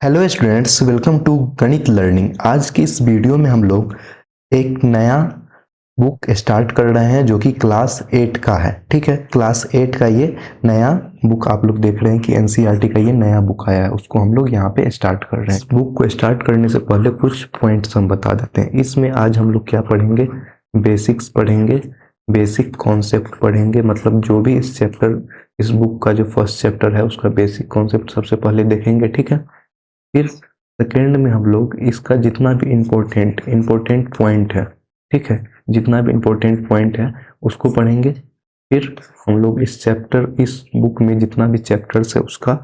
Hello students, welcome to गणित learning. आज की इस वीडियो में हम लोग एक नया बुक स्टार्ट कर रहे हैं जो कि क्लास 8 का है। ठीक है, क्लास 8 का ये नया बुक आप लोग देख रहे हैं कि एनसीईआरटी का ये नया बुक आया है, उसको हम लोग यहाँ पे स्टार्ट कर रहे हैं। इस बुक को स्टार्ट करने से पहले कुछ पॉइंट्स हम बता देते हैं। इसमें आज हम लोग क्या पढ़ेंगे, बेसिक्स पढ़ेंगे, बेसिक कॉन्सेप्ट पढ़ेंगे। मतलब जो भी इस बुक का जो फर्स्ट चैप्टर है उसका बेसिक कॉन्सेप्ट सबसे पहले देखेंगे। ठीक है, फिर सेकेंड में हम लोग इसका जितना भी इम्पोर्टेंट पॉइंट है, ठीक है, जितना भी इम्पोर्टेंट पॉइंट है उसको पढ़ेंगे। फिर हम लोग इस बुक में जितना भी चैप्टर्स है उसका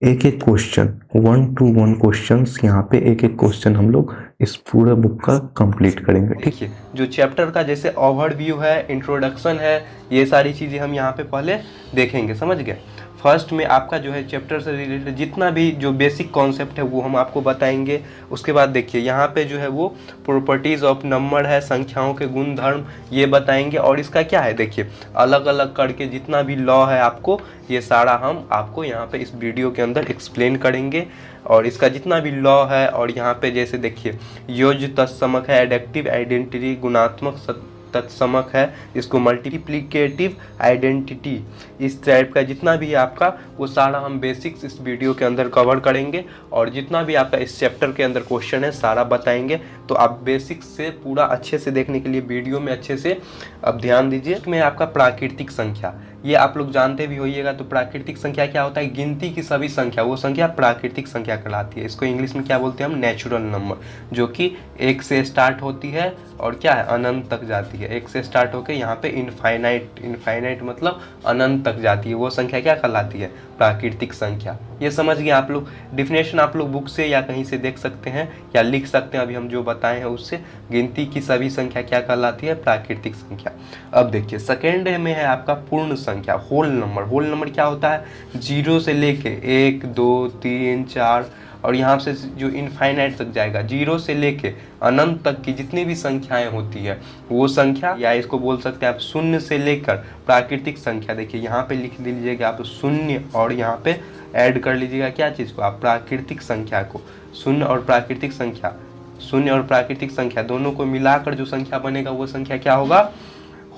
एक एक क्वेश्चन, 1 to 1 क्वेश्चंस, यहाँ पे एक एक क्वेश्चन हम लोग इस पूरा बुक का कंप्लीट करेंगे। ठीक है, जो चैप्टर का जैसे ओवरव्यू है, इंट्रोडक्शन है, ये सारी चीज़ें हम यहाँ पे पहले देखेंगे, समझ गए। फर्स्ट में आपका जो है चैप्टर से रिलेटेड जितना भी जो बेसिक कॉन्सेप्ट है वो हम आपको बताएंगे। उसके बाद देखिए यहाँ पे जो है वो प्रॉपर्टीज़ ऑफ नंबर है, संख्याओं के गुण धर्म ये बताएंगे। और इसका क्या है देखिए, अलग अलग करके जितना भी लॉ है आपको ये सारा हम आपको यहाँ पे इस वीडियो के अंदर एक्सप्लेन करेंगे। और इसका जितना भी लॉ है, और यहाँ पे जैसे देखिए योज्य तत्समक है, एडेक्टिव आइडेंटिटी, गुणात्मक तत्समक है, इसको मल्टीप्लिकेटिव आइडेंटिटी, इस टाइप का जितना भी है आपका वो सारा हम बेसिक्स इस वीडियो के अंदर कवर करेंगे। और जितना भी आपका इस चैप्टर के अंदर क्वेश्चन है सारा बताएंगे। तो आप बेसिक्स से पूरा अच्छे से देखने के लिए वीडियो में अच्छे से अब ध्यान दीजिए। इसमें आपका प्राकृतिक संख्या, ये आप लोग जानते भी होइएगा। तो प्राकृतिक संख्या क्या होता है, गिनती की सभी संख्या, वो संख्या प्राकृतिक संख्या कहलाती है। इसको इंग्लिश में क्या बोलते हैं हम, नेचुरल नंबर, जो कि 1 से स्टार्ट होती है और क्या है अनंत तक जाती है। 1 से स्टार्ट होकर यहाँ पे इनफाइनाइट मतलब अनंत तक जाती है, वो संख्या क्या कहलाती है, प्राकृतिक संख्या। ये समझ गए आप लोग। डिफिनेशन आप लोग बुक से या कहीं से देख सकते हैं या लिख सकते हैं, अभी हम जो बताए हैं उससे। गिनती की सभी संख्या क्या कहलाती है, प्राकृतिक संख्या। अब देखिए सेकेंड में है आपका पूर्ण संख्या, होल नंबर। होल नंबर क्या होता है, 0 से लेके 1 2 3 4 और यहाँ से जो इनफाइनाइट तक जाएगा, 0 से लेके अनंत तक की जितनी भी संख्याएं होती है वो संख्या, या इसको बोल सकते हैं आप शून्य से लेकर प्राकृतिक संख्या। देखिए यहाँ पे लिख दीजिएगा आप शून्य, और यहाँ पे ऐड कर लीजिएगा क्या चीज़ को, आप प्राकृतिक संख्या को। शून्य और प्राकृतिक संख्या, शून्य और प्राकृतिक संख्या दोनों को मिलाकर जो संख्या बनेगा वो संख्या क्या होगा,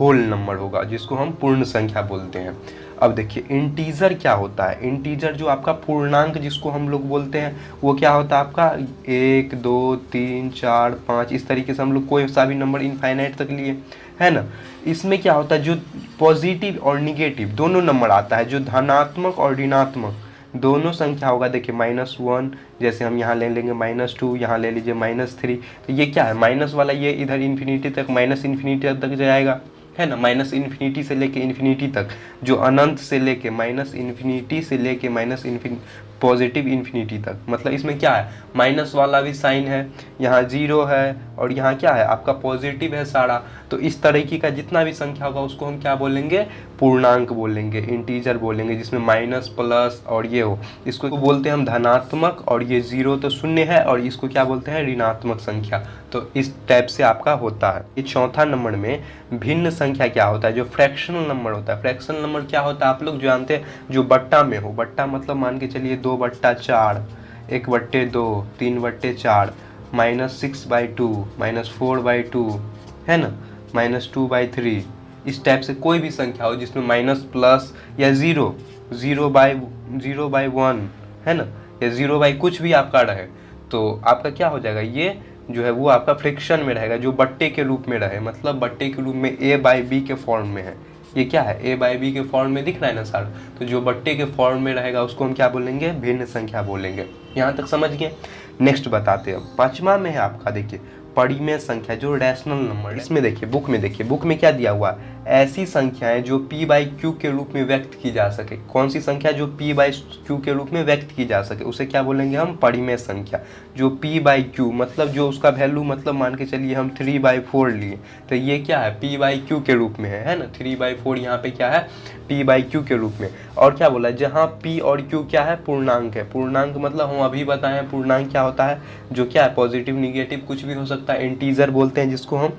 होल नंबर होगा, जिसको हम पूर्ण संख्या बोलते हैं। अब देखिए इंटीजर क्या होता है, इंटीजर जो आपका पूर्णांक जिसको हम लोग बोलते हैं वो क्या होता है आपका 1 2 3 4 5, इस तरीके से हम लोग कोई सा भी नंबर इनफाइनाइट तक लिए, है ना। इसमें क्या होता है, जो पॉजिटिव और निगेटिव दोनों नंबर आता है, जो धनात्मक और ऋणात्मक दोनों संख्या होगा। देखिए -1, जैसे हम यहाँ ले लेंगे -2, यहाँ ले लीजिए -3। तो ये क्या है, माइनस वाला ये इधर इन्फिनिटी तक, माइनस इन्फिनिटी तक जाएगा, है ना। माइनस इन्फिनिटी से लेके इन्फिनिटी तक, जो अनंत से लेके माइनस इन्फिनिटी से लेके माइनस पॉजिटिव इन्फिनिटी तक, मतलब इसमें क्या है, माइनस वाला भी साइन है, यहाँ 0 है, और यहाँ क्या है आपका पॉजिटिव है सारा। तो इस तरीके का जितना भी संख्या होगा उसको हम क्या बोलेंगे, पूर्णांक बोलेंगे, इंटीजर बोलेंगे, जिसमें माइनस प्लस और ये हो, इसको बोलते हैं हम धनात्मक। और ये 0 तो शून्य है, और इसको क्या बोलते हैं, ऋणात्मक संख्या। तो इस टाइप से आपका होता है। ये चौथा नंबर में भिन्न संख्या क्या होता है, जो फ्रैक्शनल नंबर होता है। फ्रैक्शनल नंबर क्या होता है आप लोग जानते हैं, जो बट्टा में हो। बट्टा मतलब मान के चलिए 2/4, 1/2, 3/4, -6/2, -4/2, है ना, -2/3। इस टाइप से कोई भी संख्या हो जिसमें माइनस प्लस या 0/1, है ना, या 0 कुछ भी आपका रहे, तो आपका क्या हो जाएगा, ये जो है वो आपका फ्रैक्शन में रहेगा, जो बट्टे के रूप में रहे, मतलब बट्टे के रूप में a/b के फॉर्म में है। ये क्या है, a/b के फॉर्म में दिख रहा है ना सर। तो जो बट्टे के फॉर्म में रहेगा उसको हम क्या बोलेंगे, भिन्न संख्या बोलेंगे। यहाँ तक समझ गए। नेक्स्ट बताते हैं, पांचवा में है आपका देखिए परिमेय संख्या, जो रैशनल नंबर। इसमें देखिए बुक में क्या दिया हुआ है, ऐसी संख्याएं जो p/q के रूप में व्यक्त की जा सके। कौन सी संख्या जो p/q के रूप में व्यक्त की जा सके, उसे क्या बोलेंगे हम, परिमेय संख्या। जो p/q मतलब जो उसका वैल्यू, मतलब मान के चलिए हम 3/4 लिए, तो ये क्या है, p/q के रूप में है ना। 3/4 यहाँ पे क्या है, p/q के रूप में। और क्या बोला, जहाँ p और q क्या है, पूर्णांक है। पूर्णांक मतलब हम अभी बताए हैं पूर्णांक क्या होता है, जो क्या है, पॉजिटिव निगेटिव कुछ भी हो सकता है। इंटीजर बोलते हैं जिसको हम,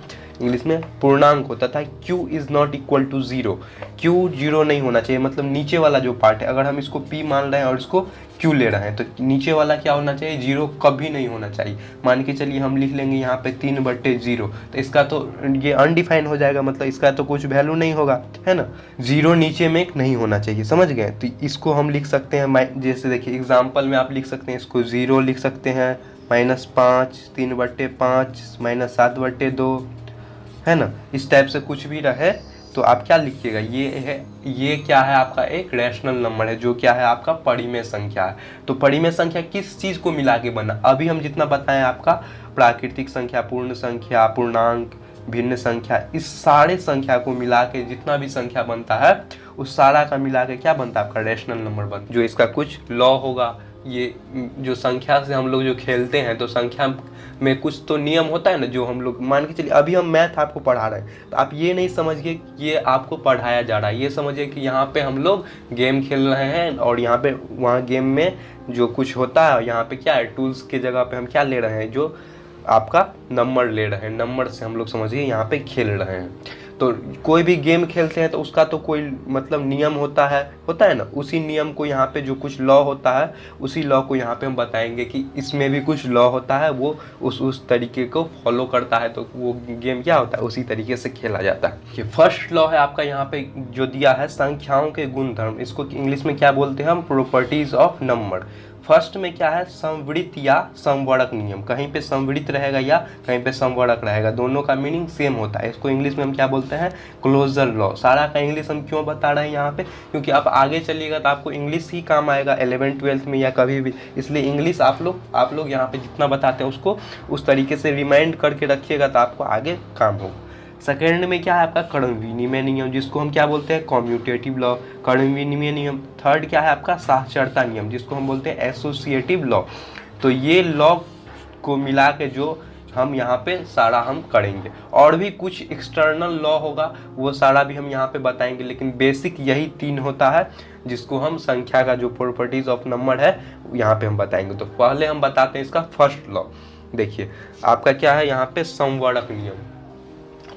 इंग्लिश में पूर्णांक होता था q is not equal to 0, q 0 नहीं होना चाहिए, मतलब नीचे वाला जो पार्ट है, अगर हम इसको p मान रहे हैं और इसको q ले रहे हैं तो नीचे वाला क्या होना चाहिए, 0 कभी नहीं होना चाहिए। मान के चलिए हम लिख लेंगे यहाँ पे 3/0, तो इसका तो ये अनडिफाइन हो जाएगा, मतलब इसका तो कुछ वैल्यू नहीं होगा, है ना। 0 नीचे में नहीं होना चाहिए, समझ गए। तो इसको हम लिख सकते हैं, जैसे देखिए एग्जाम्पल में आप लिख सकते हैं, इसको 0 लिख सकते हैं, -5, 3/5, -7/2, है ना। इस टाइप से कुछ भी रहे तो आप क्या लिखिएगा, ये क्या है आपका एक रैशनल नंबर है, जो क्या है आपका परिमेय संख्या है। तो परिमेय संख्या किस चीज़ को मिला के बना, अभी हम जितना बताएं आपका प्राकृतिक संख्या, पूर्ण संख्या, पूर्णांक, भिन्न संख्या, इस सारे संख्या को मिला के जितना भी संख्या बनता है उस सारा का मिला के क्या बनता है आपका रैशनल नंबर बनता है। जो इसका कुछ लॉ होगा, ये जो संख्या से हम लोग जो खेलते हैं तो संख्या में कुछ तो नियम होता है ना, जो हम लोग मान के चलिए अभी हम मैथ आपको पढ़ा रहे हैं, तो आप ये नहीं समझिए कि ये आपको पढ़ाया जा रहा है, ये समझिए कि यहाँ पे हम लोग गेम खेल रहे हैं और यहाँ पे वहाँ गेम में जो कुछ होता है यहाँ पे क्या है, टूल्स के जगह पे हम क्या ले रहे हैं, जो आपका नंबर ले रहे हैं, नंबर से हम लोग समझिए यहाँ पे खेल रहे हैं। तो कोई भी गेम खेलते हैं तो उसका तो कोई मतलब नियम होता है ना, उसी नियम को यहाँ पे जो कुछ लॉ होता है उसी लॉ को यहाँ पे हम बताएंगे कि इसमें भी कुछ लॉ होता है, वो उस तरीके को फॉलो करता है, तो वो गेम क्या होता है उसी तरीके से खेला जाता है। ये फर्स्ट लॉ है आपका यहाँ पे जो दिया है, संख्याओं के गुणधर्म, इसको इंग्लिश में क्या बोलते हैं हम, प्रॉपर्टीज ऑफ नंबर। फर्स्ट में क्या है, संवृत या समवर्तक नियम, कहीं पे संवृत रहेगा या कहीं पे समवर्तक रहेगा, दोनों का मीनिंग सेम होता है। इसको इंग्लिश में हम क्या बोलते हैं, क्लोजर लॉ। सारा का इंग्लिश हम क्यों बता रहे हैं यहाँ पे, क्योंकि आप आगे चलिएगा तो आपको इंग्लिश ही काम आएगा 11th-12th में या कभी भी, इसलिए इंग्लिश आप लोग यहाँ पे जितना बताते हैं उसको उस तरीके से रिमाइंड करके रखिएगा तो आपको आगे काम होगा। सेकेंड में क्या है आपका कर्ण विनिमय नियम, जिसको हम क्या बोलते हैं, कम्यूटेटिव लॉ, कर्ण विनिमय नियम। थर्ड क्या है आपका साक्षरता नियम, जिसको हम बोलते हैं एसोसिएटिव लॉ। तो ये लॉ को मिला के जो हम यहाँ पे सारा हम करेंगे, और भी कुछ एक्सटर्नल लॉ होगा वो सारा भी हम यहाँ पे बताएंगे, लेकिन बेसिक यही 3 होता है जिसको हम संख्या का जो प्रॉपर्टीज ऑफ नंबर है यहाँ पे हम बताएंगे। तो पहले हम बताते हैं इसका फर्स्ट लॉ। देखिए आपका क्या है यहाँ पे समवर्तक नियम,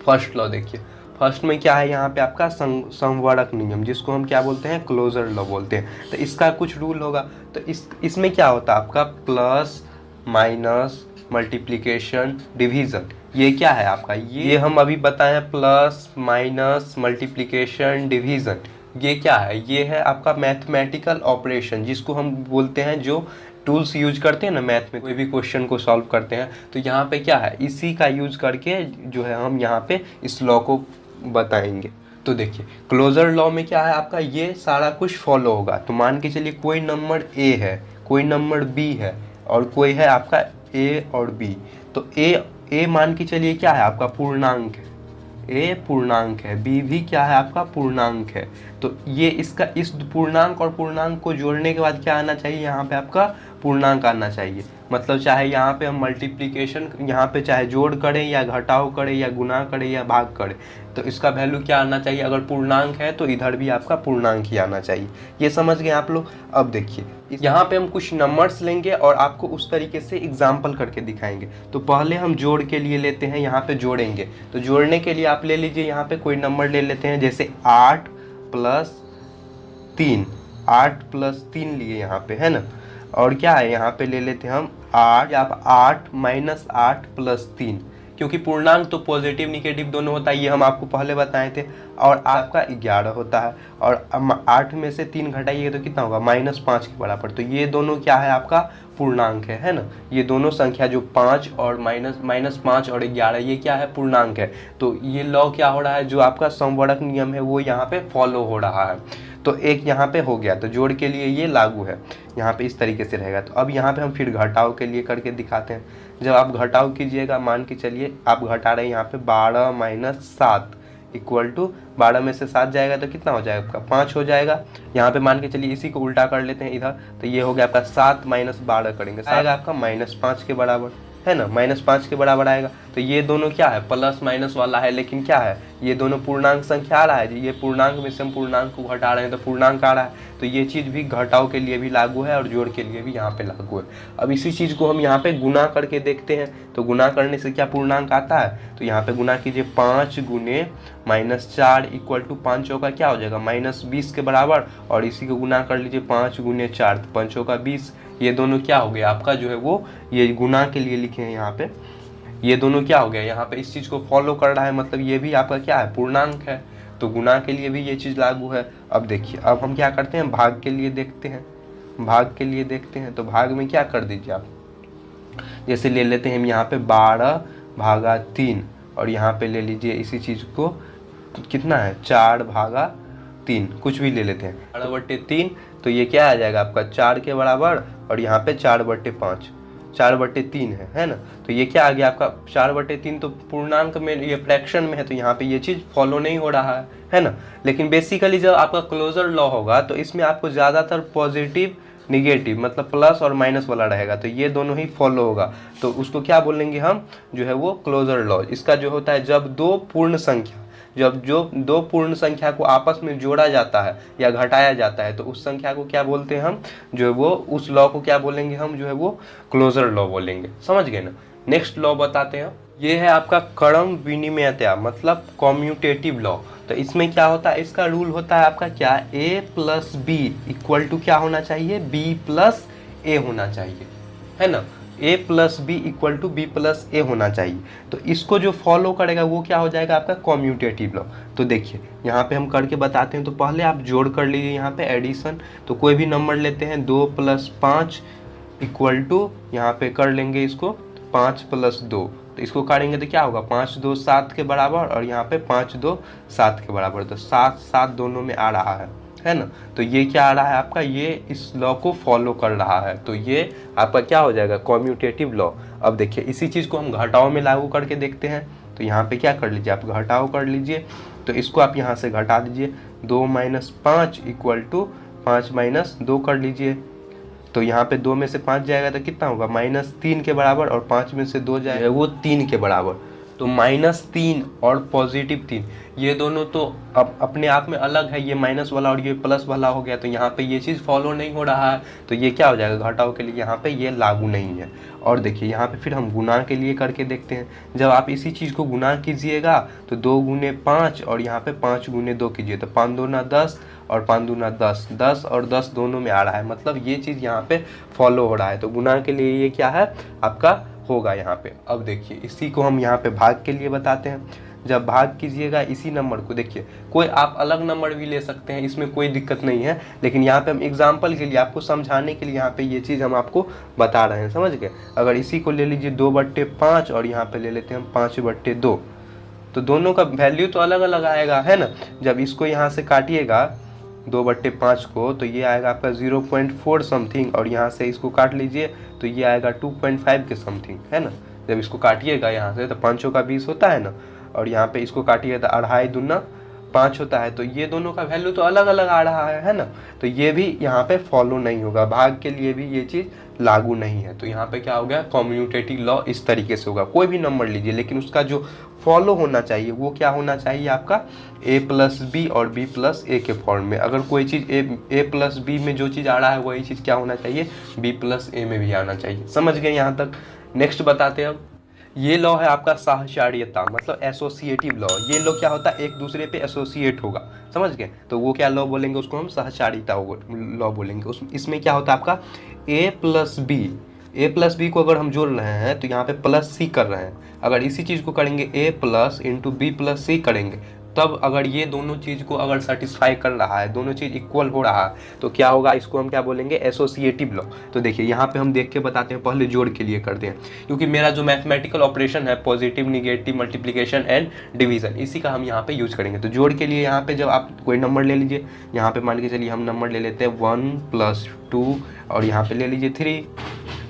फर्स्ट लॉ देखिए, फर्स्ट में क्या है यहाँ पे आपका समवर्तक नियम, जिसको हम क्या बोलते हैं, क्लोजर लॉ बोलते हैं। तो इसका कुछ रूल होगा, तो इसमें क्या होता है आपका प्लस माइनस मल्टीप्लिकेशन डिवीज़न, ये क्या है आपका, ये हम अभी बताएं, प्लस माइनस मल्टीप्लिकेशन डिवीज़न, ये क्या है, ये है आपका मैथमेटिकल ऑपरेशन, जिसको हम बोलते हैं जो टूल्स यूज करते हैं ना मैथ में, कोई भी क्वेश्चन को सॉल्व करते हैं तो यहाँ पे क्या है, इसी का यूज करके जो है हम यहाँ पे इस लॉ को बताएंगे। तो देखिए क्लोजर लॉ में क्या है आपका, ये सारा कुछ फॉलो होगा। तो मान के चलिए कोई नंबर ए है, कोई नंबर बी है और कोई है आपका ए और बी, तो ए मान के चलिए क्या है आपका पूर्णांक है, ए पूर्णांक है, बी भी क्या है आपका पूर्णांक है। तो ये इसका इस पूर्णांक और पूर्णांक को जोड़ने के बाद क्या आना चाहिए, यहाँ पे आपका पूर्णांक आना चाहिए। मतलब चाहे यहाँ पे हम मल्टीप्लिकेशन यहाँ पे चाहे जोड़ करें या घटाव करें या गुना करें या भाग करें, तो इसका वैल्यू क्या आना चाहिए, अगर पूर्णांक है तो इधर भी आपका पूर्णांक ही आना चाहिए। ये समझ गए आप लोग। अब देखिए यहाँ पे हम कुछ नंबर्स लेंगे और आपको उस तरीके से एग्जाम्पल करके दिखाएंगे। तो पहले हम जोड़ के लिए लेते हैं, यहाँ पे जोड़ेंगे। तो जोड़ने के लिए आप ले लीजिए, यहाँ पे कोई नंबर ले लेते हैं, जैसे 8 + 3, 8 + 3 लिए यहाँ पे, है ना। और क्या है यहाँ पे ले लेते हैं हम 8, आप 8 - 8 + 3, क्योंकि पूर्णांक तो पॉजिटिव निगेटिव दोनों होता है, ये हम आपको पहले बताए थे। और आपका 11 होता है और 8 में से 3 घटाइए तो कितना होगा, -5 के बराबर। तो ये दोनों क्या है आपका पूर्णांक है ना। ये दोनों संख्या जो 5 और -5 और 11, ये क्या है पूर्णांक है। तो ये लॉ क्या हो रहा है, जो आपका समवर्तक नियम है वो यहाँ पे फॉलो हो रहा है। तो एक यहाँ पे हो गया, तो जोड़ के लिए ये लागू है, यहाँ पे इस तरीके से रहेगा। तो अब यहाँ पे हम फिर घटाव के लिए करके दिखाते हैं। जब आप घटाव कीजिएगा, मान के चलिए आप घटा रहे हैं यहाँ पे 12 - 7 = 12 में से 7 जाएगा तो कितना हो जाएगा आपका 5 हो जाएगा। यहाँ पे मान के चलिए इसी को उल्टा कर लेते हैं इधर, तो ये हो गया आपका 7 - 12 करेंगे, आएगा आपका -5 के बराबर, है ना, -5 के बराबर आएगा। तो ये दोनों क्या है, प्लस माइनस वाला है, लेकिन क्या है, ये दोनों पूर्णांक संख्या आ रहा है, ये पूर्णांक में से हम पूर्णांक को घटा रहे हैं तो पूर्णांक आ रहा है। तो ये चीज़ भी घटाव के लिए भी लागू है और जोड़ के लिए भी यहाँ पे लागू है। अब इसी चीज़ को हम यहाँ पे गुना करके देखते हैं, तो गुना करने से क्या पूर्णांक आता है, तो यहाँ पे गुना कीजिए 5 गुने -4 इक्वल टू 5 चौका क्या हो जाएगा -20 के बराबर, और इसी को गुना कर लीजिए 5 गुने 4 तो 5 चौका 20। ये दोनों क्या हो गया आपका जो है वो, ये गुना के लिए लिखे हैं यहाँ पे, ये दोनों क्या हो गया, यहाँ पे इस चीज़ को फॉलो कर रहा है, मतलब ये भी आपका क्या है, पूर्णांक है, तो गुना के लिए भी ये चीज़ लागू है। अब देखिए, अब हम क्या करते हैं, भाग के लिए देखते हैं, भाग के लिए देखते हैं। तो भाग में क्या कर दीजिए आप, जैसे ले लेते हैं हम यहाँ पे 12 भागा 3, और यहाँ पे ले लीजिए इसी चीज़ को, कितना है 4 भागा 3, कुछ भी ले लेते हैं 4/3, तो ये क्या आ जाएगा आपका 4 के बराबर, और यहाँ पे 4/5, 4/3 है ना। तो ये क्या आ गया आपका 4/3, तो पूर्णांक में ये फ्रैक्शन में है, तो यहाँ पे ये चीज़ फॉलो नहीं हो रहा है ना। लेकिन बेसिकली जब आपका क्लोजर लॉ होगा तो इसमें आपको ज़्यादातर पॉजिटिव निगेटिव मतलब प्लस और माइनस वाला रहेगा, तो ये दोनों ही फॉलो होगा, तो उसको क्या बोलेंगे हम जो है वो क्लोजर लॉ। इसका जो होता है, जब दो पूर्ण संख्या, जब जो दो पूर्ण संख्या को आपस में जोड़ा जाता है या घटाया जाता है, तो उस संख्या को क्या बोलते हैं हम जो है वो, उस लॉ को क्या बोलेंगे हम जो है वो क्लोजर लॉ बोलेंगे, समझ गए ना। नेक्स्ट लॉ बताते हैं, ये है आपका क्रम विनिमयता मतलब कॉम्यूटेटिव लॉ। तो इसमें क्या होता है, इसका रूल होता है आपका क्या, a plus B equal to क्या होना चाहिए, b प्लस ए होना चाहिए, है ना। a plus B equal to B plus A होना चाहिए। तो इसको जो फॉलो करेगा वो क्या हो जाएगा आपका कॉम्यूटेटिव लॉ। तो देखिए यहाँ पे हम करके बताते हैं, तो पहले आप जोड़ कर लीजिए यहाँ पे एडिशन, तो कोई भी नंबर लेते हैं 2 + 5 इक्वल टू, यहाँ पे कर लेंगे इसको 5 + 2, तो इसको करेंगे तो क्या होगा 5 2 7 के बराबर, और यहाँ पे 5 2 7 के बराबर, तो 7 7 दोनों में आ रहा है ना। तो ये क्या आ रहा है आपका, ये इस लॉ को फॉलो कर रहा है, तो ये आपका क्या हो जाएगा कॉम्यूटेटिव लॉ। अब देखिए इसी चीज़ को हम घटाव में लागू करके देखते हैं, तो यहाँ पे क्या कर लीजिए आप घटाव कर लीजिए, तो इसको आप यहाँ से घटा दीजिए 2 - 5 इक्वल टू 5 - 2 कर लीजिए, तो यहाँ पे 2 में से 5 जाएगा तो कितना होगा -3 के बराबर, और 5 में से 2 जाएगा वो 3 के बराबर, तो -3 और +3 ये दोनों तो अब अपने आप में अलग है, ये माइनस वाला और ये प्लस वाला हो गया, तो यहाँ पे ये चीज़ फॉलो नहीं हो रहा है, तो ये क्या हो जाएगा घटाव के लिए यहाँ पे ये लागू नहीं है। और देखिए यहाँ पे फिर हम गुना के लिए करके देखते हैं, जब आप इसी चीज़ को गुना कीजिएगा तो 2 गुने 5 और यहाँ पे 5 गुने 2 कीजिए, तो 5 दूना 10 और 5 दूना 10, 10 और 10 दोनों में आ रहा है, मतलब ये चीज़ यहाँ पे फॉलो हो रहा है, तो गुना के लिए ये क्या है आपका होगा यहाँ पे। अब देखिए इसी को हम यहाँ पे भाग के लिए बताते हैं, जब भाग कीजिएगा इसी नंबर को, देखिए कोई आप अलग नंबर भी ले सकते हैं, इसमें कोई दिक्कत नहीं है, लेकिन यहाँ पे हम एग्जाम्पल के लिए आपको समझाने के लिए यहाँ पे ये चीज़ हम आपको बता रहे हैं, समझ गए। अगर इसी को ले लीजिए 2/5 और यहाँ पे ले लेते हैं हम 5/2, तो दोनों का वैल्यू तो अलग अलग आएगा, है ना। जब इसको यहाँ से काटिएगा 2/5 को, तो ये आएगा आपका 0.4 समथिंग, और यहाँ से इसको काट लीजिए तो ये आएगा 2.5 के समथिंग, है ना। जब इसको काटिएगा यहाँ से तो 5 का 20 होता है ना, और यहाँ पे इसको काटिए तो 2.5 दूना 5 होता है, तो ये दोनों का वैल्यू तो अलग अलग आ रहा है ना। तो ये भी यहाँ पे फॉलो नहीं होगा, भाग के लिए भी ये चीज़ लागू नहीं है। तो यहाँ पे क्या हो गया कम्यूटेटिव लॉ इस तरीके से होगा, कोई भी नंबर लीजिए लेकिन उसका जो फॉलो होना चाहिए वो क्या होना चाहिए आपका a + b और b + a के फॉर्म में। अगर कोई चीज़ a + b में जो चीज़ आ रहा है वही चीज़ क्या होना चाहिए b + a में भी आना चाहिए, समझ गए यहाँ तक। नेक्स्ट बताते हैं, ये लॉ है आपका सहचार्यता मतलब एसोसिएटिव लॉ। ये लॉ क्या होता है एक दूसरे पे एसोसिएट होगा, समझ गए। तो वो क्या लॉ बोलेंगे उसको हम सहचारिता लॉ बोलेंगे। इसमें क्या होता है आपका a + b को अगर हम जोड़ रहे हैं तो यहाँ पे +c कर रहे हैं, अगर इसी चीज़ को करेंगे a + × b + c करेंगे, तब अगर ये दोनों चीज़ को अगर सेटिस्फाई कर रहा है, दोनों चीज़ इक्वल हो रहा है, तो क्या होगा इसको हम क्या बोलेंगे एसोसिएटिव लॉ। तो देखिए यहाँ पे हम देख के बताते हैं, पहले जोड़ के लिए करते हैं, क्योंकि मेरा जो मैथमेटिकल ऑपरेशन है positive negative multiplication and division, इसी का हम यहाँ पे यूज करेंगे। तो जोड़ के लिए यहाँ पे जब आप कोई नंबर ले लीजिए, यहाँ पे मान के चलिए हम नंबर ले लेते हैं 1 + 2 और यहाँ पे ले लीजिए 3,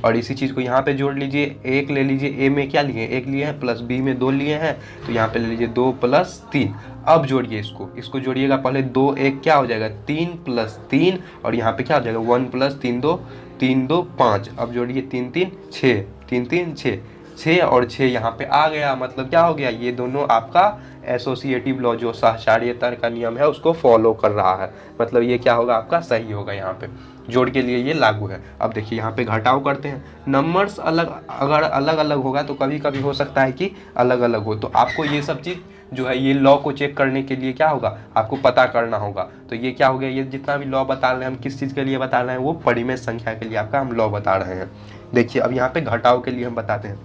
और इसी चीज़ को यहाँ पे जोड़ लीजिए, 1 ले लीजिए, a में क्या लिए 1 लिए हैं प्लस b में 2 लिए हैं, तो यहाँ पे ले लीजिए 2 + 3। अब जोड़िए इसको जोड़िएगा, पहले 2 1 क्या हो जाएगा 3 + 3, और यहाँ पे क्या हो जाएगा 1 + 3 2 3 2 5। अब जोड़िए 3 3 6 3 3 6, 6 और 6 यहाँ पे आ गया, मतलब क्या हो गया, ये दोनों आपका एसोसिएटिव लॉ जो सहचार्यता का नियम है उसको फॉलो कर रहा है, मतलब ये क्या होगा आपका सही होगा, यहाँ पे जोड़ के लिए ये लागू है। अब देखिए यहाँ पे घटाव करते हैं, नंबर्स अलग अगर अलग अलग होगा तो कभी कभी हो सकता है कि अलग अलग हो, तो आपको ये सब चीज़ जो है ये लॉ को चेक करने के लिए क्या होगा, आपको पता करना होगा। तो ये क्या हो गया, ये जितना भी लॉ बता रहे हैं हम किस चीज़ के लिए बता रहे हैं, वो परिमेय संख्या के लिए आपका हम लॉ बता रहे हैं। देखिए अब यहाँ पे घटाव के लिए हम बताते हैं,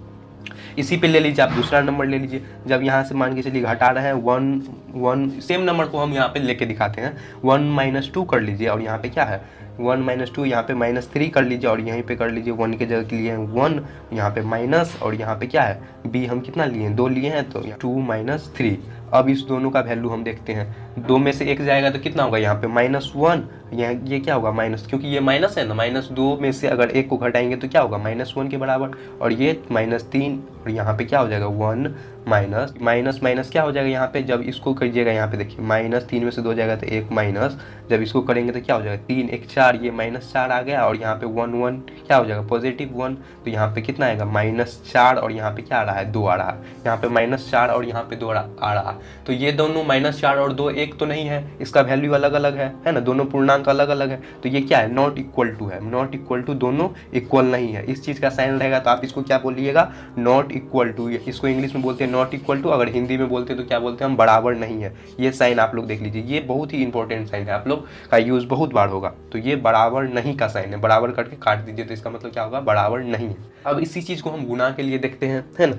इसी पे ले लीजिए आप दूसरा नंबर ले लीजिए। जब यहाँ से मान के चलिए घटा रहे हैं 1 सेम नंबर को हम यहाँ पे लेके दिखाते हैं, 1 - 2 कर लीजिए और यहाँ पे क्या है 1 - 2, यहाँ पे -3 कर लीजिए और यहीं पे कर लीजिए 1 के जगह के लिए 1, यहाँ पे माइनस और यहाँ पे क्या है b हम कितना लिए हैं 2 लिए हैं, तो 2 - 3। अब इस दोनों का वैल्यू हम देखते हैं, 2 में से 1 जाएगा तो कितना होगा, यहाँ पे -1, ये क्या होगा माइनस, क्योंकि ये माइनस है ना, -2 में से अगर 1 को घटाएंगे तो क्या होगा -1 के बराबर, और ये -3 और यहाँ पे क्या हो जाएगा 1 माइनस क्या हो जाएगा यहाँ पे, जब इसको करिएगा यहाँ पे देखिए -3 में से 2 जाएगा तो 1 माइनस, जब इसको करेंगे तो क्या हो जाएगा 3 1 4, ये -4 आ गया और यहाँ पे 1 क्या हो जाएगा +1, तो यहाँ पे कितना आएगा -4 और यहाँ पे क्या आ रहा है 2 आ रहा है, यहाँ पे -4 और यहाँ पे 2 आ रहा है। तो ये दोनों -4 और 2 एक तो नहीं है, इसका वैल्यू अलग अलग है ना, दोनों पूर्णांक अलग अलग है, तो ये क्या है नॉट इक्वल टू है, नॉट इक्वल टू दोनों इक्वल नहीं है, इस चीज़ का साइन रहेगा तो आप इसको क्या बोलिएगा नॉट इक्वल टू, इसको इंग्लिश में बोलते हैं नॉट इक्वल टू, अगर हिंदी में बोलते हैं तो क्या बोलते हैं हम बराबर नहीं है। ये साइन आप लोग देख लीजिए, ये बहुत ही इंपॉर्टेंट साइन है, आप लोग का यूज़ बहुत बार होगा, तो ये बराबर नहीं का साइन है, बराबर करके काट दीजिए तो इसका मतलब क्या होगा बराबर नहीं है। अब इसी चीज़ को हम गुना के लिए देखते हैं, है ना,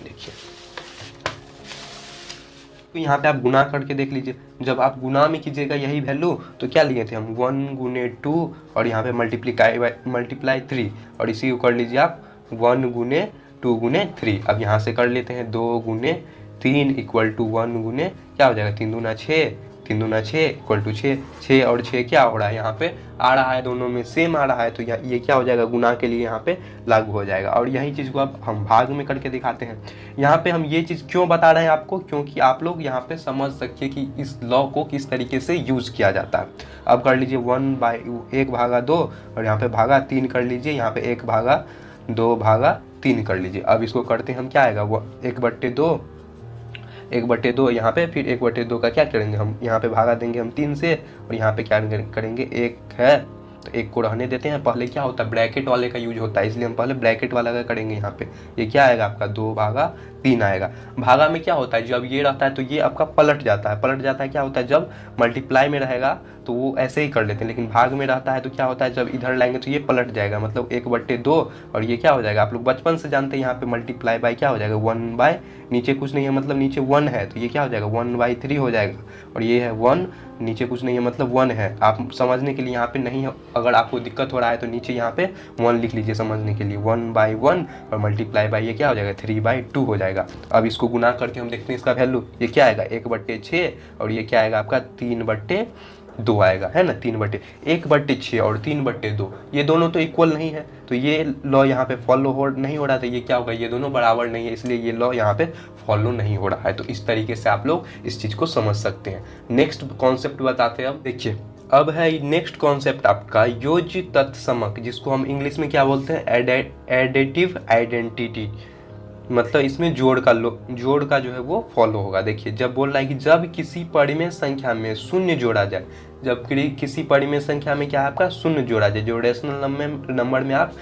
देखिए तो यहाँ पे आप गुना करके देख लीजिए, जब आप गुना में कीजिएगा यही वैल्यू तो क्या लिए थे हम 1 × 2 और यहाँ पे मल्टीप्लाई 3 और इसी को कर लीजिए आप 1 × 2 × 3। अब यहाँ से कर लेते हैं 2 × 3 = 1 गुने क्या हो जाएगा 3 दूना 6, 3 दूना 6 = 6, 6 और 6 क्या हो रहा है यहाँ पे आ रहा है, दोनों में सेम आ रहा है, तो ये क्या हो जाएगा गुना के लिए यहाँ पे लागू हो जाएगा। और यही चीज़ को अब हम भाग में करके दिखाते हैं। यहाँ पे हम ये चीज़ क्यों बता रहे हैं आपको, क्योंकि आप लोग यहाँ पे समझ सकिए कि इस लॉ को किस तरीके से यूज़ किया जाता है। अब कर लीजिए 1/2 और यहाँ पे भागा 3 कर लीजिए, यहाँ पे 1/2/3 कर लीजिए। अब इसको करते हैं हम क्या आएगा 1/2 यहाँ पे, फिर 1/2 का क्या करेंगे हम यहाँ पे भागा देंगे हम 3 से और यहाँ पे क्या करेंगे 1 है तो 1 को रहने देते हैं। पहले क्या होता है ब्रैकेट वाले का यूज होता है, इसलिए हम पहले ब्रैकेट वाला का करेंगे। यहाँ पे ये क्या आएगा आपका 2/3 आएगा। भागा में क्या होता है जब ये रहता है तो ये आपका पलट जाता है, क्या होता है जब मल्टीप्लाई में रहेगा तो वो ऐसे ही कर लेते हैं, लेकिन भाग में रहता है तो क्या होता है जब इधर लाएंगे तो ये पलट जाएगा, मतलब 1/2 और ये क्या हो जाएगा आप लोग बचपन से जानते हैं यहाँ पे मल्टीप्लाई बाय क्या हो जाएगा 1 नीचे कुछ नहीं है मतलब नीचे 1 है तो ये क्या हो जाएगा 1/3 हो जाएगा, और ये है 1 नीचे कुछ नहीं है मतलब 1 है। आप समझने के लिए यहाँ पे नहीं है, अगर आपको दिक्कत हो रहा है तो नीचे यहाँ पे 1 लिख लीजिए समझने के लिए 1/1 और मल्टीप्लाई बाय ये क्या हो जाएगा 3/2 हो जाएगा। अब इसको गुना करके हम देखते हैं इसका वैल्यू, ये क्या आएगा 1/6 और ये क्या आएगा आपका 3/2 आएगा, है ना 1/6 और 3/2 ये दोनों तो इक्वल नहीं है, तो ये लॉ यहाँ पे फॉलो नहीं हो रहा था, ये क्या होगा ये दोनों बराबर नहीं है, इसलिए ये लॉ यहाँ पे फॉलो नहीं हो रहा है। तो इस तरीके से आप लोग इस चीज़ को समझ सकते हैं। नेक्स्ट कॉन्सेप्ट बताते हैं अब। देखिए अब है नेक्स्ट कॉन्सेप्ट आपका योज्य तत्समक, जिसको हम इंग्लिश में क्या बोलते हैं एडेटिव आइडेंटिटी, मतलब इसमें जोड़ का जो है वो फॉलो होगा। देखिए जब बोल रहा है कि जब किसी परिमेय संख्या में शून्य जोड़ा जाए, जब किसी परिमेय संख्या में क्या है आपका शून्य जोड़ा जाए, जो रेशनल नंबर में आप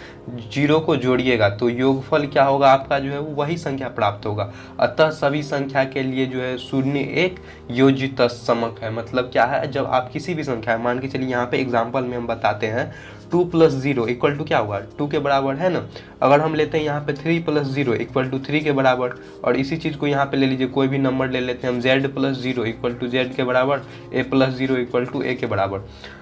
0 को जोड़िएगा तो योगफल क्या होगा आपका जो है वो वही संख्या प्राप्त होगा। अतः सभी संख्या के लिए जो है शून्य एक योज्य तत्समक है। मतलब क्या है जब आप किसी भी संख्या मान के चलिए यहाँ पे एग्जाम्पल में हम बताते हैं 2 + 0 = क्या होगा 2 के बराबर, है ना। अगर हम लेते हैं यहाँ पे 3 + 0 = 3 के बराबर, और इसी चीज़ को यहाँ पे ले लीजिए कोई भी नंबर ले लेते हैं हम z + 0 = z के बराबर, a + 0 = a के बराबर।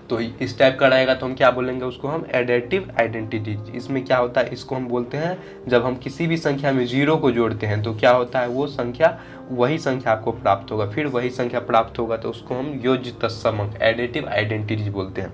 तो इस टाइप का रहेगा तो हम क्या बोलेंगे उसको हम एडेटिव आइडेंटिटी। इसमें क्या होता है इसको हम बोलते हैं जब हम किसी भी संख्या में 0 को जोड़ते हैं तो क्या होता है वो संख्या वही संख्या आपको प्राप्त होगा, फिर वही संख्या प्राप्त होगा तो उसको हम योज्य तत्समक एडेटिव आइडेंटिटी बोलते हैं।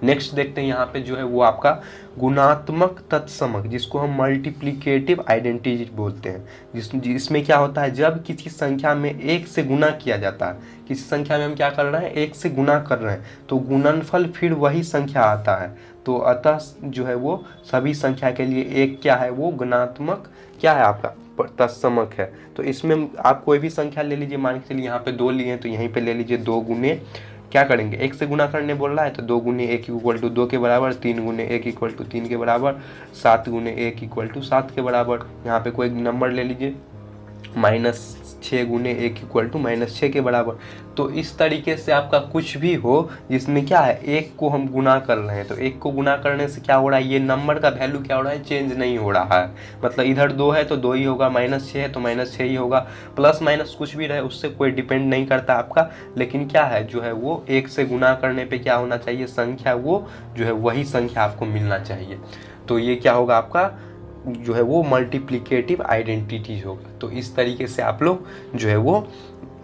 नेक्स्ट देखते हैं यहाँ पे जो है वो आपका गुणात्मक तत्समक, जिसको हम मल्टीप्लिकेटिव आइडेंटिटी बोलते हैं। जिसमें क्या होता है, जब किसी संख्या में एक से गुना किया जाता है, किसी संख्या में हम क्या कर रहे हैं, एक से गुना कर रहे हैं, तो गुणनफल फिर वही संख्या आता है। तो अतः जो है वो सभी संख्या के लिए एक क्या है, वो गुणात्मक क्या है आपका तत्समक है। तो इसमें आप कोई भी संख्या ले लीजिए, मान के चलिए यहाँ पे 2 लिए हैं, तो यहीं पे ले लीजिए 2 गुने क्या करेंगे, 1 से गुना करने बोल रहा है, तो 2 गुने 1 इक्वल टू 2 के बराबर, 3 गुने 1 इक्वल टू 3 के बराबर, 7 गुने 1 इक्वल टू 7 के बराबर। यहाँ पे कोई नंबर ले लीजिए, -6 गुने 1 इक्वल टू -6 के बराबर। तो इस तरीके से आपका कुछ भी हो जिसमें क्या है, एक को हम गुना कर रहे हैं, तो एक को गुना करने से क्या हो रहा है, ये नंबर का वैल्यू क्या हो रहा है, चेंज नहीं हो रहा है। मतलब इधर 2 है तो 2 ही होगा, -6 है तो -6 ही होगा, प्लस माइनस कुछ भी रहे उससे कोई डिपेंड नहीं करता आपका। लेकिन क्या है जो है वो एक से गुना करने पे क्या होना चाहिए, संख्या वो जो है वही संख्या आपको मिलना चाहिए। तो ये क्या होगा आपका जो है वो मल्टीप्लिकेटिव आइडेंटिटी होगा। तो इस तरीके से आप लोग जो है वो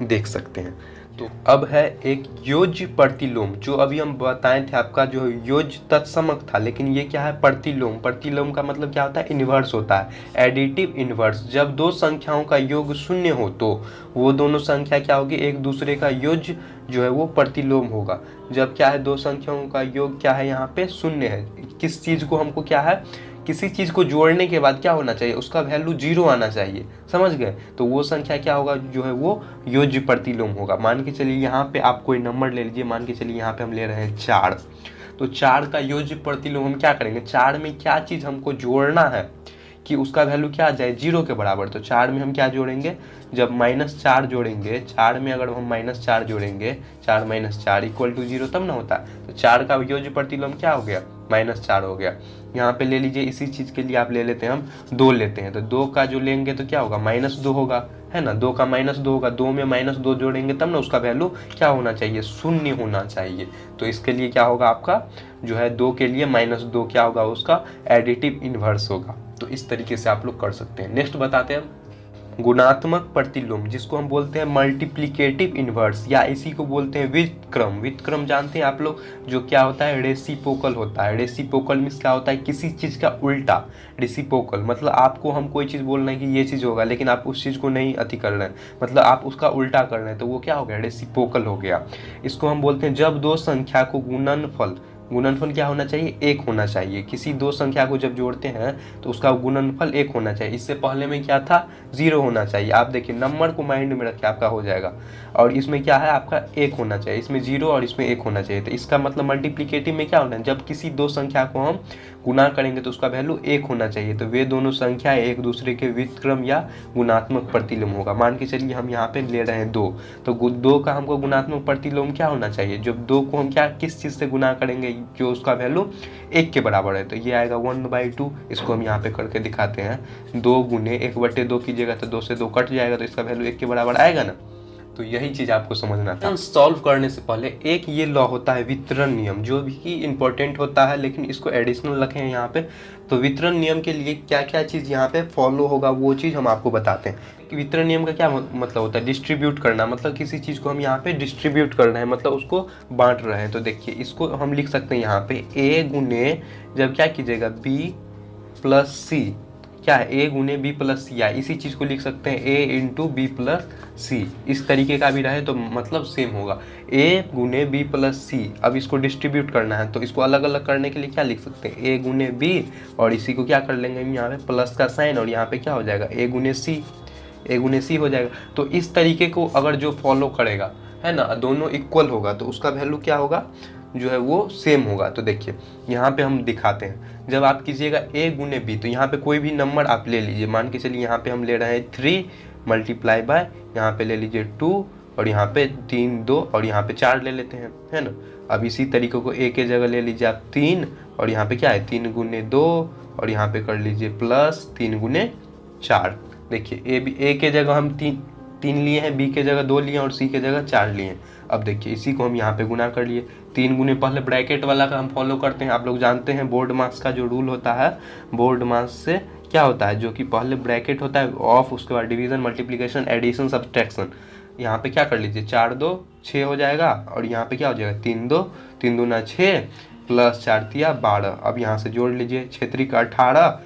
देख सकते हैं। तो अब है एक योज्य प्रतिलोम, जो अभी हम बताए थे आपका जो योज्य तत्समक था, लेकिन ये क्या है, प्रतिलोम। प्रतिलोम का मतलब क्या होता है, इन्वर्स होता है, एडिटिव इन्वर्स। जब दो संख्याओं का योग 0 हो तो वो दोनों संख्या क्या होगी, एक दूसरे का योज्य जो है वो प्रतिलोम होगा। जब क्या है, दो संख्याओं का योग क्या है, यहाँ पे 0 है, किस चीज को हमको क्या है, किसी चीज को जोड़ने के बाद क्या होना चाहिए, उसका वैल्यू 0 आना चाहिए, समझ गए। तो वो संख्या क्या होगा, जो है वो योज्य प्रतिलोम होगा। मान के चलिए यहाँ पे आप कोई नंबर ले लीजिए, मान के चलिए यहाँ पे हम ले रहे हैं 4, तो 4 का योज्य प्रतिलोम हम क्या करेंगे, 4 में क्या चीज हमको जोड़ना है कि उसका वैल्यू क्या आ जाए, 0 के बराबर। तो 4 में हम क्या जोड़ेंगे, जब -4 जोड़ेंगे, 4 में अगर हम -4 जोड़ेंगे, 4 - 4 इक्वल टू 0 तब ना होता है। तो 4 का योज्य प्रतिलोम क्या हो गया, -4 हो गया। यहाँ पे ले लीजिए, इसी चीज के लिए आप ले लेते हैं, हम 2 लेते हैं, तो 2 का जो लेंगे तो क्या होगा, -2 होगा, है ना। 2 का -2 होगा, 2 में -2 जोड़ेंगे तब ना उसका वैल्यू क्या होना चाहिए, 0 होना चाहिए। तो इसके लिए क्या होगा आपका जो है 2 के लिए -2 क्या होगा, उसका एडिटिव इनवर्स होगा। तो इस तरीके से आप लोग कर सकते हैं। नेक्स्ट बताते हैं गुणात्मक प्रतिलोम, जिसको हम बोलते हैं मल्टीप्लिकेटिव इनवर्स, या इसी को बोलते हैं व्युत्क्रम। व्युत्क्रम जानते हैं आप लोग, जो क्या होता है, रेसिप्रोकल होता है। रेसिप्रोकल मीन्स क्या होता है, किसी चीज का उल्टा। रेसिप्रोकल मतलब आपको हम कोई चीज बोल रहे हैं कि ये चीज होगा, लेकिन आप उस चीज को नहीं अति कर रहे हैं, मतलब आप उसका उल्टा कर रहे हैं, तो वो क्या हो गया, रेसिप्रोकल हो गया। इसको हम बोलते हैं जब दो संख्या को गुणनफल, गुणनफल क्या होना चाहिए, 1 होना चाहिए। किसी दो संख्या को जब जोड़ते हैं तो उसका गुणनफल 1 होना चाहिए। इससे पहले में क्या था, 0 होना चाहिए। आप देखिए नंबर को माइंड में रखिए, आपका हो जाएगा। और इसमें क्या है, आपका 1 होना चाहिए, इसमें 0 और इसमें 1 होना चाहिए। तो इसका मतलब मल्टीप्लिकेटिव में क्या होना है, जब किसी दो संख्या को हम गुना करेंगे तो उसका वैल्यू 1 होना चाहिए। तो वे दोनों संख्या एक दूसरे के व्युत्क्रम या गुणात्मक प्रतिलोम होगा। मान के चलिए हम यहाँ पे ले रहे हैं 2, तो 2 का हमको गुणात्मक प्रतिलोम क्या होना चाहिए, जब 2 को हम क्या किस चीज से गुना करेंगे जो उसका वैल्यू 1 के बराबर है, तो ये आएगा 1/2। इसको हम यहाँ पे करके दिखाते हैं, 2 गुने 1/2 कीजिएगा तो 2 से 2 कट जाएगा, तो इसका वैल्यू 1 के बराबर आएगा ना। तो यही चीज आपको समझना था। सॉल्व करने से पहले एक ये लॉ होता है वितरण नियम, जो भी इंपॉर्टेंट होता है, लेकिन इसको एडिशनल रखे हैं यहाँ पे। तो वितरण नियम के लिए क्या क्या चीज यहाँ पे फॉलो होगा वो चीज हम आपको बताते हैं। वितरण नियम का क्या मतलब होता है, डिस्ट्रीब्यूट करना, मतलब किसी चीज को हम यहाँ पे डिस्ट्रीब्यूट कर रहे हैं, मतलब उसको बांट रहे हैं। तो देखिए इसको हम लिख सकते हैं यहाँ पे A गुने, जब क्या कीजिएगा B प्लस C, क्या है A गुने B प्लस C, या इसी चीज को लिख सकते हैं A into B plus C। इस तरीके का भी रहे तो मतलब सेम होगा, A गुने B प्लस C। अब इसको डिस्ट्रीब्यूट करना है तो इसको अलग अलग करने के लिए क्या लिख सकते हैं, A गुने B, और इसी को क्या कर लेंगे हम यहाँ पे प्लस का साइन, और यहाँ पे क्या हो जाएगा A गुने C हो जाएगा। तो इस तरीके को अगर जो फॉलो करेगा, है ना, दोनों इक्वल होगा, तो उसका वैल्यू क्या होगा, जो है वो सेम होगा। तो देखिए यहाँ पे हम दिखाते हैं, जब आप कीजिएगा A गुने B, तो यहाँ पे कोई भी नंबर आप ले लीजिए। मान के चलिए यहाँ पे हम ले रहे हैं 3 मल्टीप्लाई बाय, यहाँ पे ले लीजिए 2, और यहाँ पे 3 2, और यहाँ पे 4 ले लेते हैं, है ना। अब इसी तरीके को A के जगह ले लीजिए आप 3, और यहाँ पे क्या है 3 गुने 2, और यहाँ पे कर लीजिए प्लस 3 गुने 4। देखिए A के जगह हम 3 लिए हैं, B के जगह 2 लिए और C के जगह 4 लिए। अब देखिए इसी को हम यहाँ पे गुना कर लिए, 3 गुने, पहले ब्रैकेट वाला का हम फॉलो करते हैं। आप लोग जानते हैं बोर्ड मार्क्स का जो रूल होता है, बोर्ड मार्क्स से क्या होता है, जो कि पहले ब्रैकेट होता है ऑफ, उसके बाद डिवीजन, मल्टीप्लिकेशन, एडिशन, सब्सट्रैक्शन। यहाँ पे क्या कर लीजिए 4 2 6 हो जाएगा, और यहाँ पे क्या हो जाएगा 3 2 3 दूना 6, प्लस 4 तिया 12। अब यहाँ से जोड़ लीजिए, 6 3 का 18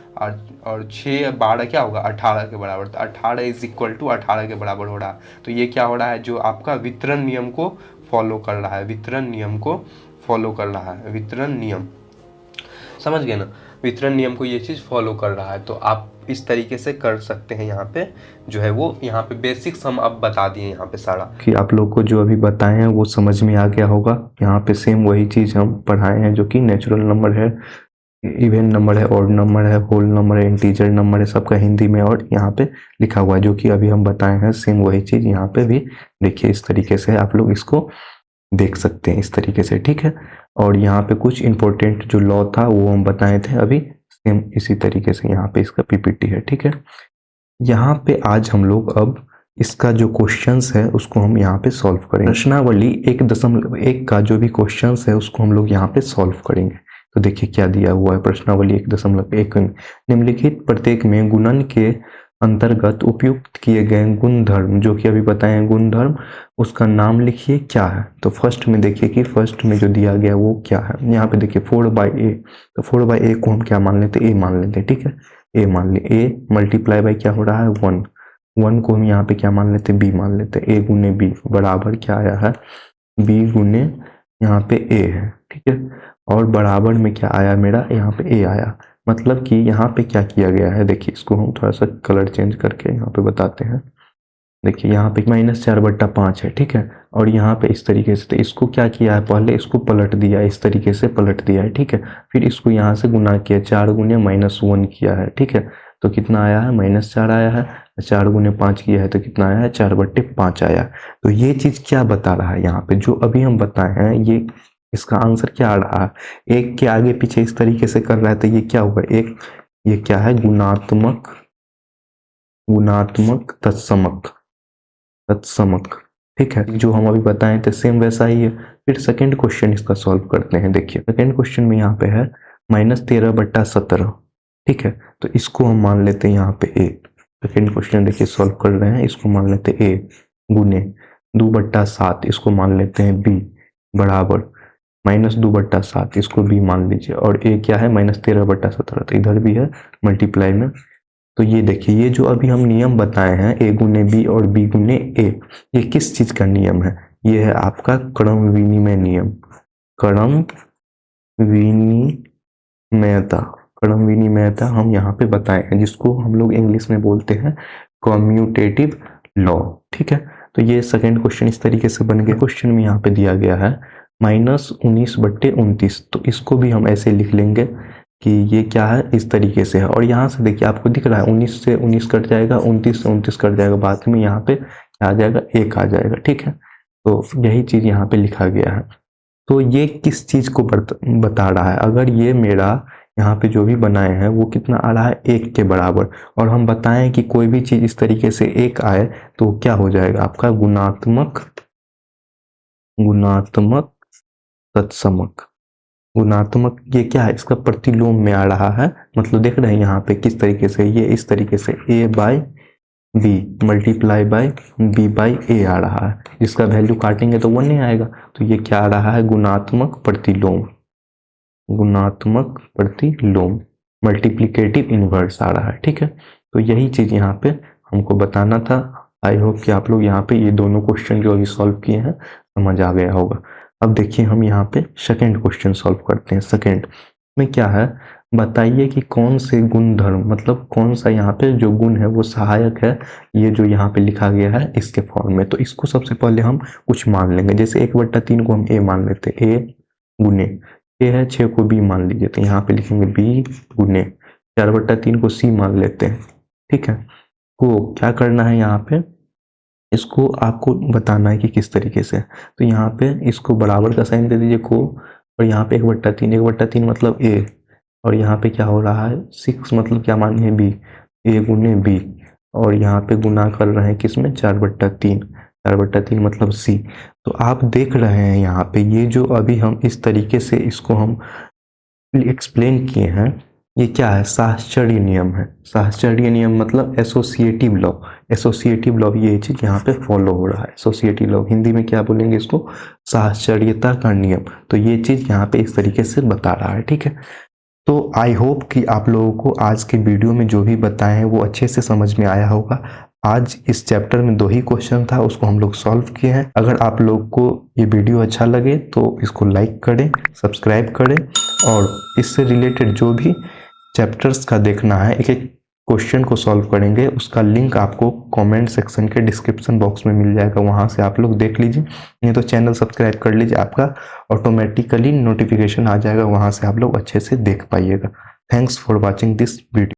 और 6 12 क्या होगा 18 के बराबर। तो 18 इज इक्वल टू 18 के बराबर हो रहा है। तो ये क्या हो रहा है, जो आपका वितरण नियम को फॉलो कर रहा है, वितरण नियम को फॉलो कर रहा है, वितरण नियम, समझ गए ना, वितरण नियम को ये चीज़ फॉलो कर रहा है। तो आप इस तरीके से कर सकते हैं। यहाँ पे जो है वो यहाँ पे बेसिक सम अब बता दिए यहाँ पे सारा, कि आप लोग को जो अभी बताए हैं वो समझ में आ गया होगा। यहाँ पे सेम वही चीज़ हम पढ़ाए हैं, जो कि नेचुरल नंबर है, इवन नंबर है, ऑड नंबर है, होल नंबर है, इंटीजर नंबर है, सबका हिंदी में और यहाँ पे लिखा हुआ है, जो कि अभी हम बताए हैं। सेम वही चीज़ यहाँ पे भी देखिए, इस तरीके से आप लोग इसको देख सकते हैं, इस तरीके से, ठीक है। और यहाँ पे कुछ इंपॉर्टेंट जो लॉ था वो हम बताए थे अभी, सेम इसी तरीके से यहाँ पे इसका पीपीटी है, ठीक है। यहाँ पे आज हम लोग अब इसका जो क्वेश्चंस है उसको हम यहाँ पे सॉल्व करेंगे। प्रश्नावली 1.1 का जो भी क्वेश्चंस है उसको हम लोग यहाँ पे सॉल्व करेंगे। तो देखिए क्या दिया हुआ है, प्रश्नावली 1.1 निम्नलिखित प्रत्येक में गुणन के अंतर्गत उपयुक्त किए गए गुणधर्म, जो कि अभी बताए हैं गुणधर्म, उसका नाम लिखिए क्या है। तो फर्स्ट में देखिए कि फर्स्ट में जो दिया गया वो क्या है। यहाँ पे देखिए 4/a, तो 4/a को हम क्या मान लेते हैं, a मान लेते हैं, ठीक है। a मान ले, a मल्टीप्लाई बाई क्या हो रहा है 1, 1 को हम यहाँ पे क्या मान लेते हैं, b मान लेते हैं। a गुने b बराबर क्या आया है, b गुने यहाँ पे a है, ठीक है। और बराबर में क्या आया मेरा, यहाँ पे a आया। मतलब कि यहाँ पे क्या किया गया है, देखिए इसको हम थोड़ा सा कलर चेंज करके यहाँ पे बताते हैं। देखिए यहाँ पे -4/5 है, ठीक है। और यहाँ पे इस तरीके से, तो इसको क्या किया है, पहले इसको पलट दिया, इस तरीके से पलट दिया है, ठीक है। फिर इसको यहाँ से गुना किया, 4 गुने -1 किया है, ठीक है। तो कितना आया है, -4 आया है। 4 गुने 5 किया है तो कितना आया है, 4/5 आया। तो ये चीज क्या बता रहा है, यहाँ पे जो अभी हम बताए हैं, ये इसका आंसर क्या आ रहा है, एक के आगे पीछे इस तरीके से कर रहा है, तो ये क्या होगा, एक ये क्या है, गुणात्मक, गुणात्मक तत्समक, तत्समक, ठीक है। जो हम अभी बताए थे सेम वैसा ही है। फिर सेकंड क्वेश्चन इसका सॉल्व करते हैं। देखिए सेकंड क्वेश्चन में यहाँ पे है -13/17, ठीक है। तो इसको हम मान लेते हैं यहाँ पे a। सेकंड क्वेश्चन देखिए सॉल्व कर रहे हैं, इसको मान लेते हैं a गुने 2/7, इसको मान लेते हैं b बराबर -2/7, इसको b मान लीजिए। और a क्या है, -13/17, तो इधर भी है मल्टीप्लाई में। तो ये देखिए, ये जो अभी हम नियम बताए हैं, a गुने b और b गुने a, ये किस चीज का नियम है, ये है आपका क्रम विनिमय नियम, क्रम विनिमयता, क्रम विनिमयता हम यहाँ पे बताए हैं, जिसको हम लोग इंग्लिश में बोलते हैं कम्यूटेटिव लॉ, ठीक है। तो ये सेकंड क्वेश्चन इस तरीके से बन गया। क्वेश्चन में यहाँ पे दिया गया है -19/29, तो इसको भी हम ऐसे लिख लेंगे कि ये क्या है, इस तरीके से है। और यहाँ से देखिए आपको दिख रहा है 19 से 19 कट जाएगा, 29 से 29 कट जाएगा, बाद में यहाँ पे क्या आ जाएगा, 1 आ जाएगा, ठीक है। तो यही चीज यहाँ पे लिखा गया है। तो ये किस चीज को बता रहा है, अगर ये मेरा यहाँ पे जो भी बनाए हैं वो कितना आ रहा है, 1 के बराबर, और हम बताएं कि कोई भी चीज इस तरीके से 1 आए तो क्या हो जाएगा आपका, गुणात्मक, गुणात्मक तत्समक, गुणात्मक, ये क्या है, इसका प्रतिलोम में आ रहा है। मतलब देख रहे हैं यहाँ पे किस तरीके से, ये इस तरीके से a/b मल्टीप्लाई बाय b/a आ रहा है, जिसका वैल्यू काटेंगे तो 1 नहीं आएगा। तो ये क्या आ रहा है, गुणात्मक प्रतिलोम, गुणात्मक प्रतिलोम, मल्टीप्लिकेटिव इनवर्स आ रहा है, ठीक है। तो यही चीज यहाँ पे हमको बताना था। आई होप कि आप लोग यहाँ पे ये दोनों क्वेश्चन जो अभी सॉल्व किए हैं समझ आ गया होगा। अब देखिए हम यहाँ पे सेकंड क्वेश्चन सॉल्व करते हैं। सेकंड में क्या है, बताइए कि कौन से गुणधर्म, मतलब कौन सा यहाँ पे जो गुण है वो सहायक है, ये जो यहाँ पे लिखा गया है इसके फॉर्म में। तो इसको सबसे पहले हम कुछ मान लेंगे, जैसे 1/3 को हम a मान लेते हैं, a गुने a है, 6 को b मान लीजिए, तो यहाँ पे लिखेंगे b गुने 4/3 को c मान लेते हैं, ठीक है। को क्या करना है यहाँ पे, इसको आपको बताना है कि किस तरीके से। तो यहाँ पे इसको बराबर का साइन दे दीजिए को, और यहाँ पे 1/3, 1/3 मतलब a, और यहाँ पे क्या हो रहा है 6 मतलब क्या मानिए b, a गुने b, और यहाँ पे गुना कर रहे हैं किसमें, 4/3, 4/3 मतलब c। तो आप देख रहे हैं यहाँ पे ये जो अभी हम इस तरीके से इसको हम एक्सप्लेन किए हैं, ये क्या है? साहचर्य नियम है। साहचर्य नियम मतलब एसोसिएटिव लॉ। एसोसिएटिव लॉ ये चीज यहाँ पे फॉलो हो रहा है। एसोसिएटिव लॉ हिंदी में क्या बोलेंगे इसको? साहचर्यता का नियम। तो ये चीज यहाँ पे इस तरीके से बता रहा है, ठीक है। तो आई होप कि आप लोगों को आज के वीडियो में जो भी बताए हैं वो अच्छे से समझ में आया होगा। आज इस चैप्टर में 2 ही क्वेश्चन था, उसको हम लोग सॉल्व किए हैं। अगर आप लोग को ये वीडियो अच्छा लगे तो इसको लाइक करें, सब्सक्राइब करें, और इससे रिलेटेड जो भी चैप्टर्स का देखना है, एक एक क्वेश्चन को सॉल्व करेंगे, उसका लिंक आपको कमेंट सेक्शन के डिस्क्रिप्शन बॉक्स में मिल जाएगा, वहां से आप लोग देख लीजिए। नहीं तो चैनल सब्सक्राइब कर लीजिए, आपका ऑटोमेटिकली नोटिफिकेशन आ जाएगा, वहां से आप लोग अच्छे से देख पाइएगा। Thanks for watching this video.